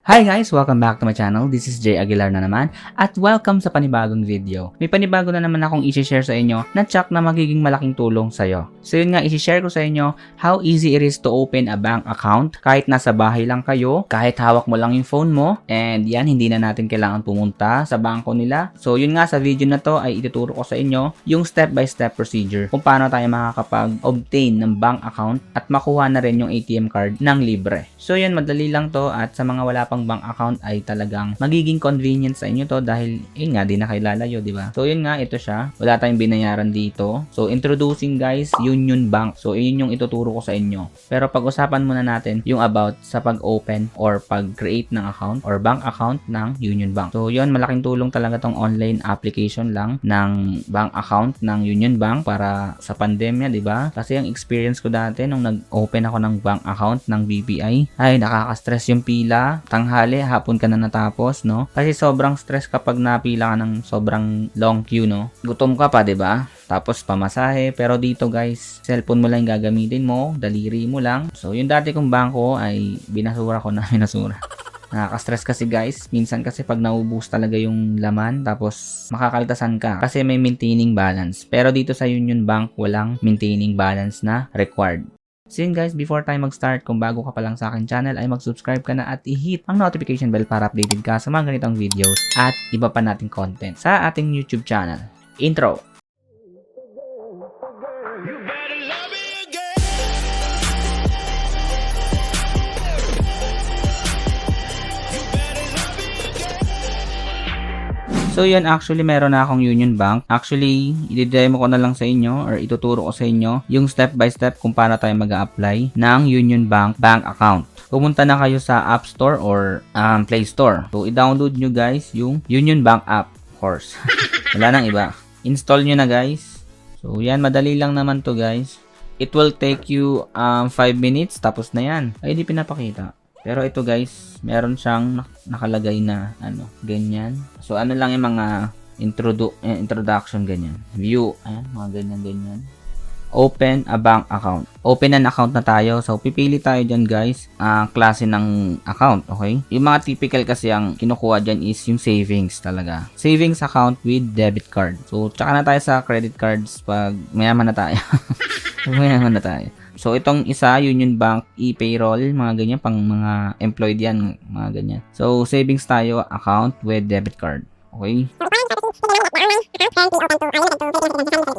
Hi guys! Welcome back to my channel. This is Jay Aguilar na naman at welcome sa panibagong video. May panibago na naman akong i-share sa inyo na tsak na magiging malaking tulong sa'yo. So yun nga, i-share ko sa inyo how easy it is to open a bank account kahit nasa bahay lang kayo, kahit hawak mo lang yung phone mo, and yan, hindi na natin kailangan pumunta sa bangko nila. So yun nga, sa video na to ay ituturo ko sa inyo yung step-by-step procedure kung paano tayo makakapag-obtain ng bank account at makuha na rin yung ATM card ng libre. So yun, madali lang to at sa mga wala pang bank account ay talagang magiging convenient sa inyo to dahil yun nga, di na kayo lalayo, di ba? So yun nga, ito siya. Wala tayong binayaran dito. So introducing guys, Union Bank. So yun yung ituturo ko sa inyo. Pero pag-usapan muna natin yung about sa pag-open or pag-create ng account or bank account ng Union Bank. So yun, malaking tulong talaga tong online application lang ng bank account ng Union Bank para sa pandemya, di ba? Kasi ang experience ko dati nung nag-open ako ng bank account ng BPI, ay nakaka-stress yung pila, tanghali, hapon ka na natapos, no? Kasi sobrang stress kapag napila ka ng sobrang long queue, no? Gutom ka pa, 'di ba? Tapos pamasahe, pero dito guys, cellphone mo lang yung gagamitin mo, daliri mo lang. So, yung dati kong bangko ay binasura ko na, binasura. Nakaka-stress kasi guys, minsan kasi pag naubos talaga yung laman, tapos makakaltasan ka kasi may maintaining balance. Pero dito sa Union Bank, walang maintaining balance na required. So yun guys, before tayo mag-start, kung bago ka pa lang sa akin channel ay mag-subscribe ka na at i-hit ang notification bell para updated ka sa mga ganitong videos at iba pa nating content sa ating YouTube channel. Intro! So yun, actually meron na akong Union Bank. Actually, i-demo ko na lang sa inyo or ituturo ko sa inyo yung step by step kung paano tayo mag-a-apply ng Union Bank bank account. Pumunta na kayo sa App Store or Play Store. So i-download nyo guys yung Union Bank app, of course. Wala nang iba. Install nyo na guys. So yan, madali lang naman to guys. It will take you 5 minutes, tapos na yan. Ay, di pinapakita. Pero ito guys, meron siyang nakalagay na ganyan. So ano lang yung mga introduction ganyan. View, ayan, mga ganyan. Open a bank account. Open an account na tayo. So pipili tayo dyan guys, klase ng account, okay? Yung mga typical kasi ang kinukuha dyan is yung savings talaga. Savings account with debit card. So tsaka na tayo sa credit cards pag mayaman na tayo. Mayaman na tayo. So, itong isa, Union Bank, e-payroll, mga ganyan, pang mga employed yan, mga ganyan. So, savings tayo, account with debit card. Okay?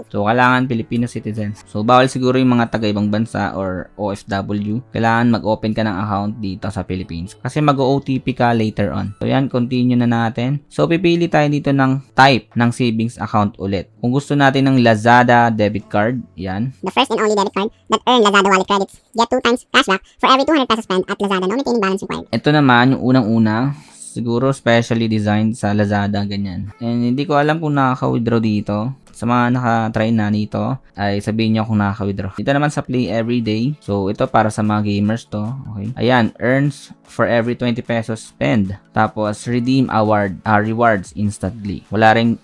So, kailangan Filipino citizens. So, bawal siguro yung mga taga-ibang bansa or OFW. Kailangan mag-open ka ng account dito sa Philippines. Kasi mag-OTP ka later on. So, yan, continue na natin. So, pipili tayo dito ng type ng savings account ulit. Kung gusto natin ng Lazada debit card, yan. The first and only debit card that earn Lazada wallet credits. Get 2 times cashback for every 200 pesos spent at Lazada. No maintaining balance required. Ito naman, yung unang-una. Siguro specially designed sa Lazada, ganyan. And hindi ko alam kung nakaka-withdraw dito. Sa mga naka-try na nito, ay sabihin nyo kung nakaka-withdraw. Dito naman sa Play Everyday. So, ito para sa mga gamers to. Okay. Ayan, earns for every 20 pesos spend. Tapos, redeem rewards instantly. Wala ring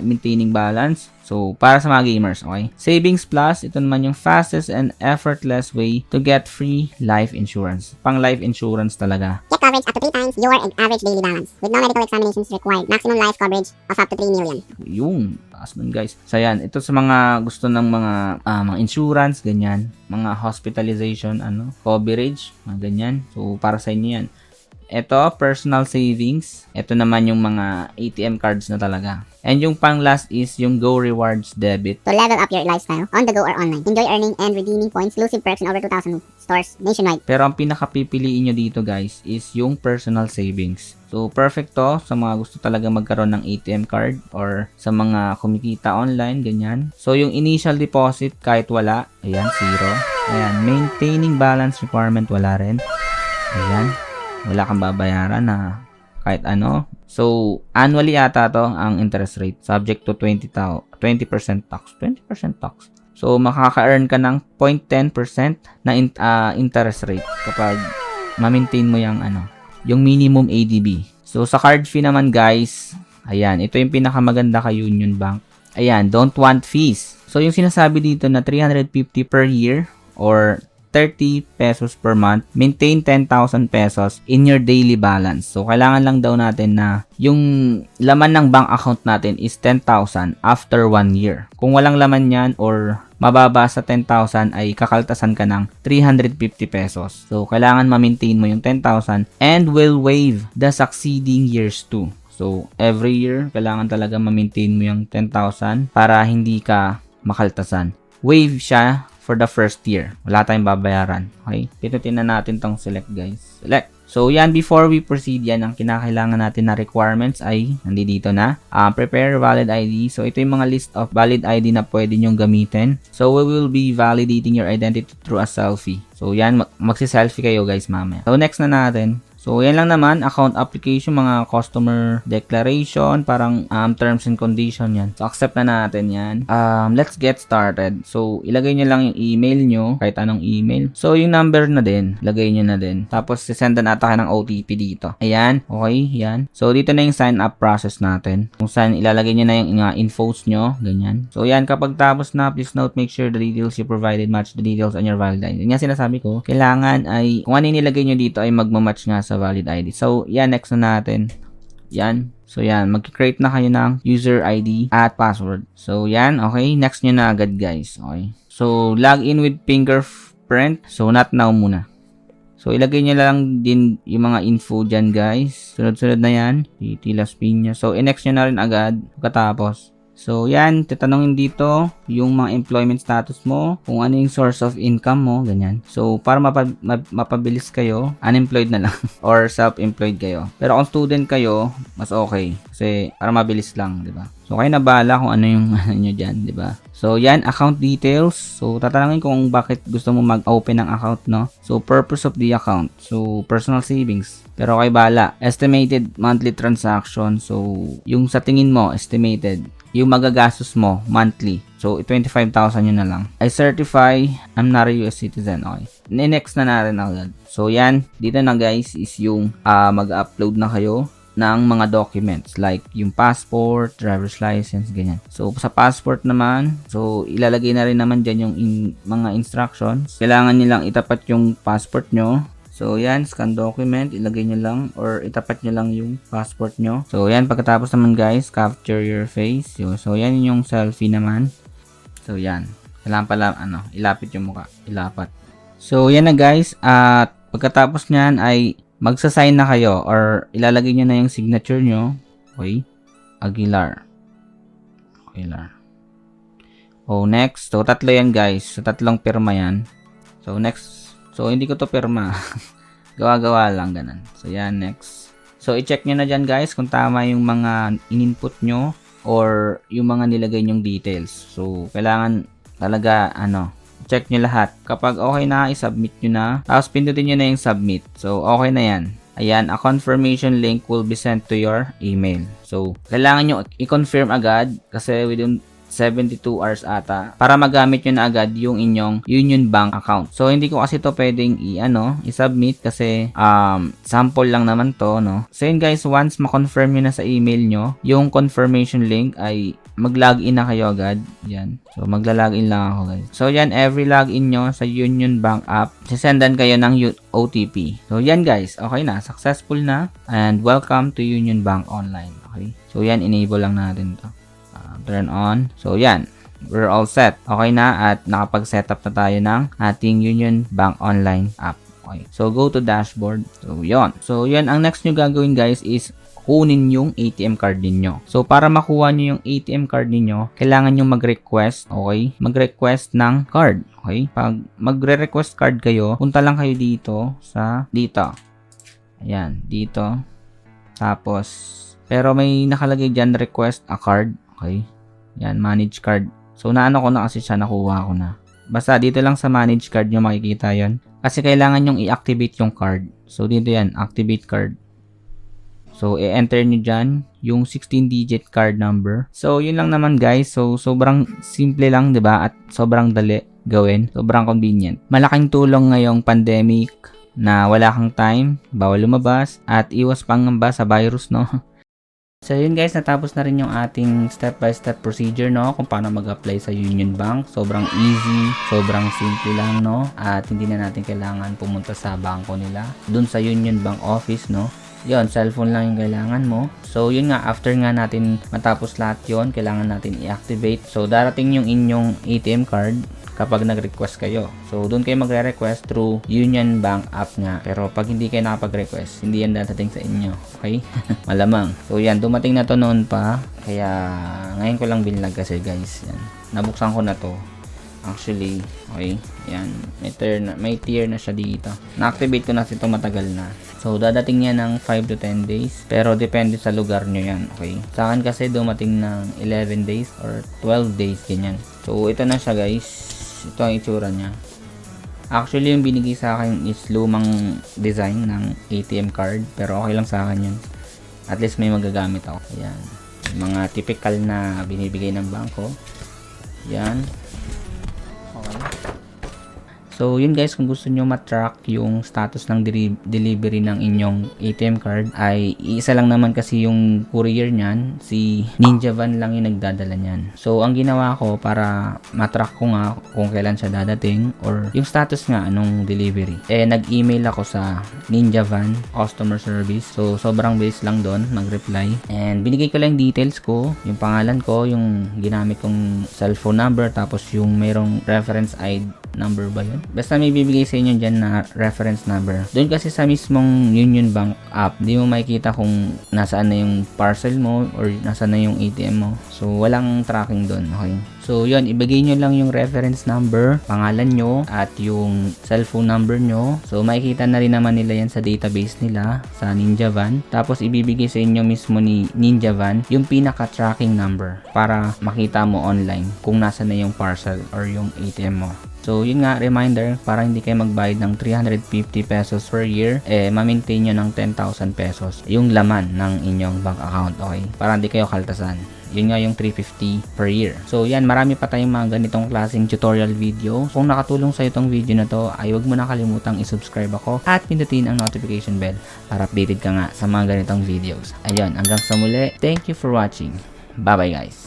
maintaining balance. So, para sa mga gamers, okay? Savings Plus, ito naman yung fastest and effortless way to get free life insurance. Pang life insurance talaga. Get coverage up to 3 times your average daily balance with no medical examinations required. Maximum life coverage of up to 3 million. Yung taas nun guys. So, yan. Ito sa mga gusto ng mga insurance, ganyan. Mga hospitalization, coverage, mga ganyan. So, para sa inyo yan. Ito, personal savings. Ito naman yung mga ATM cards na talaga. And yung pang last is yung Go Rewards Debit. To level up your lifestyle on the go or online. Enjoy earning and redeeming points, exclusive perks in over 2,000 stores nationwide. Pero ang pinakapipiliin nyo dito guys is yung personal savings. So perfect to sa mga gusto talaga magkaroon ng ATM card or sa mga kumikita online, ganyan. So yung initial deposit kahit wala, ayan, 0. Ayan, maintaining balance requirement, wala rin. Ayan. Wala kang babayaran na kahit ano. So, annually ata to ang interest rate. Subject to 20% tax. 20% tax. So, makaka-earn ka ng 0.10% na interest rate kapag ma-maintain mo yung minimum ADB. So, sa card fee naman guys, ayan, ito yung pinakamaganda kay Union Bank. Ayan, don't want fees. So, yung sinasabi dito na 350 per year or 30 pesos per month, maintain 10,000 pesos in your daily balance. So, kailangan lang daw natin na yung laman ng bank account natin is 10,000 after 1 year. Kung walang laman yan or mababa sa 10,000 ay kakaltasan ka ng 350 pesos. So, kailangan ma-maintain mo yung 10,000 and will waive the succeeding years too. So, every year, kailangan talaga ma-maintain mo yung 10,000 para hindi ka makaltasan. Waive siya for the first year. Wala tayong babayaran. Okay? Pindutin na natin tong select, guys. Select. So, yan, before we proceed, yan, ang kinakailangan natin na requirements ay nandito na. Prepare valid ID. So, ito yung mga list of valid ID na pwede nyong gamitin. So, we will be validating your identity through a selfie. So, yan, magsi-selfie kayo, guys, mamaya. So, next na natin. So, yan lang naman, account application, mga customer declaration, parang terms and condition yan. So, accept na natin yan. Let's get started. So, ilagay nyo lang yung email nyo, kahit anong email. So, yung number na din, ilagay nyo na din. Tapos, sisendan ata kayo ng OTP dito. Ayan, okay, yan. So, dito na yung sign up process natin. Kung saan ilalagay nyo na yung infos nyo, ganyan. So, yan, kapag tapos na, please note, make sure the details you provided match the details on your valid ID. Yan sinasabi ko, kailangan ay, kung ano yung nilagay nyo dito ay magmamatch nga sa valid ID. So, yan, next na natin. Yan. So, yan. Mag-create na kayo ng user ID at password. So, yan. Okay. Next nyo na agad, guys. Okay. So, log in with fingerprint. So, not now muna. So, ilagay nyo lang din yung mga info dyan, guys. Sunod-sunod na yan. Titilas pin nyo. So, i-next nyo na rin agad. Pagkatapos. So, yan, tatanungin dito yung mga employment status mo, kung ano yung source of income mo, ganyan. So, para mapabilis kayo, unemployed na lang or self-employed kayo. Pero kung student kayo, mas okay kasi para mabilis lang, di ba? So, kayo na bahala kung ano yung ano nyo dyan, di ba? So, yan, account details. So, tatanungin kung bakit gusto mo mag-open ng account, no? So, purpose of the account. So, personal savings. Pero kayo bahala. Estimated monthly transaction. So, yung sa tingin mo, estimated. Yung magagastos mo monthly. So, 25,000 yun na lang. I certify I'm not a US citizen. Okay. Next na natin agad. So, yan. Dito na, guys, is yung mag-upload na kayo ng mga documents like yung passport, driver's license, ganyan. So, sa passport naman, so, ilalagay na rin naman dyan yung mga instructions. Kailangan nilang itapat yung passport nyo. So, yan, scan document, ilagay nyo lang or itapat nyo lang yung passport nyo. So, yan, pagkatapos naman, guys, capture your face. So, yan yung selfie naman. So, yan. Kailangan pala, ilapit yung mukha. Ilapat. So, yan na, guys. At pagkatapos nyan ay magsasign na kayo or ilalagay nyo na yung signature nyo. Okay. Aguilar. Oh, next. So, tatlo yan, guys. So, tatlong pirma yan. So, next. So, hindi ko to pirma. Gawa-gawa lang, ganun. So, yan, next. So, i-check nyo na dyan, guys, kung tama yung mga in-input nyo or yung mga nilagay nyong details. So, kailangan talaga, check nyo lahat. Kapag okay na, i-submit nyo na. Tapos, pindutin nyo na yung submit. So, okay na yan. Ayan, a confirmation link will be sent to your email. So, kailangan nyo i-confirm agad kasi within 72 hours ata para magamit nyo na agad yung inyong UNIONBANK account. So, hindi ko kasi to pwedeng i-submit kasi sample lang naman to, no? So, yun, guys, once ma-confirm nyo na sa email nyo, yung confirmation link ay mag-login na kayo agad. Yan. So, magla-login lang ako, guys. So, yan, every login nyo sa UNIONBANK app, sisendan kayo ng OTP. So, yan, guys. Okay na. Successful na. And welcome to UNIONBANK Online. Okay? So, yan, enable lang natin to. Turn on. So, yan. We're all set. Okay na at nakapag-setup na tayo ng ating UNIONBANK Online app. Okay. So, go to dashboard. So, yon. So, yan. Ang next nyo gagawin, guys, is kunin yung ATM card ninyo. So, para makuha nyo yung ATM card ninyo, kailangan nyo mag-request. Okay? Mag-request ng card. Okay? Pag magre-request card kayo, punta lang kayo dito sa dito. Ayan. Dito. Tapos, pero may nakalagay dyan, request a card. Okay? Yan, manage card. So, naano ko na kasi siya, nakuha ko na. Basta, dito lang sa manage card nyo makikita yon. Kasi kailangan nyong i-activate yung card. So, dito yan, activate card. So, i-enter nyo dyan yung 16-digit card number. So, yun lang naman, guys. So, sobrang simple lang, 'di ba? At sobrang dali gawin. Sobrang convenient. Malaking tulong ngayong pandemic na wala kang time, bawal lumabas, at iwas pangamba sa virus, no? So yun guys, natapos na rin yung ating step-by-step procedure, no, kung paano mag-apply sa Union Bank. Sobrang easy, sobrang simple lang, no, at hindi na natin kailangan pumunta sa bangko nila, dun sa Union Bank office, no. Yun, cellphone lang yung kailangan mo. So yun nga, after nga natin matapos lahat yun, kailangan natin i-activate. So darating yung inyong ATM card kapag nag-request kayo. So, doon kayo magre-request through Union Bank app nga. Pero pag hindi kayo nakapag-request, hindi yan dadating sa inyo. Okay? Malamang. So, yan. Dumating na to noon pa. Kaya, ngayon ko lang binlag kasi guys. Yan. Nabuksan ko na to. Actually, okay. Yan. May tier na siya dito. Na-activate ko na ito matagal na. So, dadating yan ng 5 to 10 days. Pero, depende sa lugar nyo yan. Okay? Sa akin kasi, dumating ng 11 days or 12 days. Ganyan. So, ito na siya guys. Ito ang itsura niya. Actually, yung binigay sa akin is lumang design ng ATM card. Pero okay lang sa akin yun. At least may magagamit ako. Ayan. Mga typical na binibigay ng bangko. Ayan. Okay. So, yun guys, kung gusto nyo matrack yung status ng delivery ng inyong ATM card, ay isa lang naman kasi yung courier nyan, si Ninja Van lang yung nagdadala nyan. So, ang ginawa ko para matrack ko nga kung kailan siya dadating or yung status nga anong delivery. Nag-email ako sa Ninja Van customer service. So, sobrang bilis lang doon mag-reply. And binigay ko lang details ko, yung pangalan ko, yung ginamit kong cellphone number, tapos yung mayroong reference ID number ba yun? Basta may bibigay sa inyo dyan na reference number. Doon kasi sa mismong Union Bank app, di mo makikita kung nasaan na yung parcel mo or nasaan na yung ATM mo. So, walang tracking doon. Okay? So, yun. Ibigay nyo lang yung reference number, pangalan nyo, at yung cellphone number nyo. So, makikita na rin naman nila yan sa database nila sa Ninja Van. Tapos, ibibigay sa inyo mismo ni Ninja Van yung pinaka-tracking number para makita mo online kung nasaan na yung parcel or yung ATM mo. So, yun nga, reminder, para hindi kayo magbayad ng 350 pesos per year, ma-maintain nyo ng 10,000 pesos yung laman ng inyong bank account, okay? Para hindi kayo kaltasan. Yun nga yung 350 per year. So, yan, marami pa tayong mga ganitong klaseng tutorial video. Kung nakatulong sa itong video na to, ay huwag mo na kalimutang isubscribe ako at pindutin ang notification bell para updated ka nga sa mga ganitong videos. Ayun, hanggang sa muli, thank you for watching. Bye-bye guys!